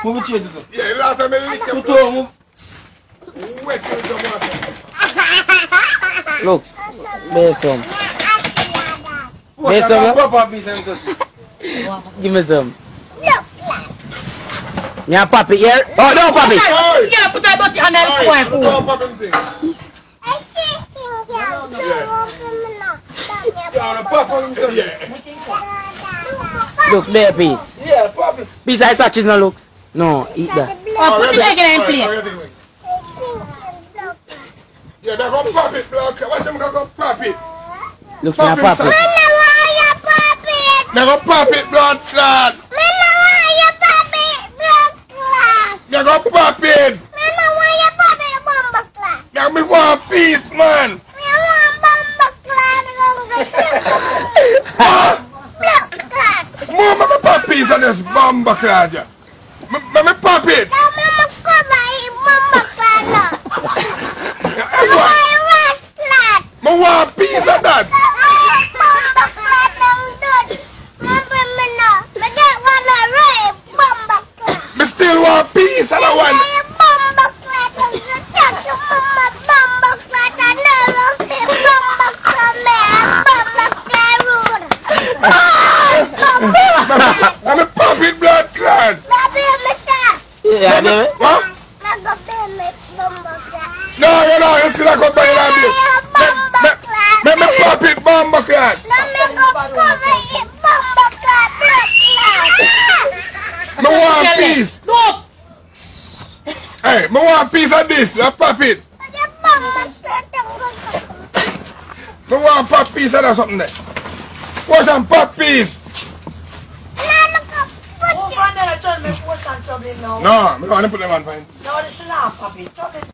Move it straight to the. Yeah, last time I lick your Tutu, move. wet in some water. Look, there's some. Push Yes, and sir. pop up piece and touch it. Give me some. Yeah, pop it here. Oh, no, pop it. Hey! Yeah, put that dirty on the Hey, point. don't pop them things. Yeah, pop up himself. Yeah. Look, there, piece. Yeah, pop it. Piece I such is no look. No, eat that. Oh, put the egg in the plate. Yeah, they're going to pop it, blood. Watch them go pop it. Look, now pop it. They're going to pop it, blood clot. They're going to pop it. Now me want peace, man. Mama, me pop peace on this bomba clot, yeah. Me pop it. Me want peace on that. Me still want peace on that one. Let me pop it, blood clot. Yeah, there. What? No, you still got to buy that bill. Let me pop it, bomba clot. Me want peace. Look. Hey, me want piece of this. Let's pop it. Me want pop piece of that something there. Watch and pop piece. Oh, Vanilla, trying to make wash and trouble now. No, me don't want to put them on fine. No, they should not pop it.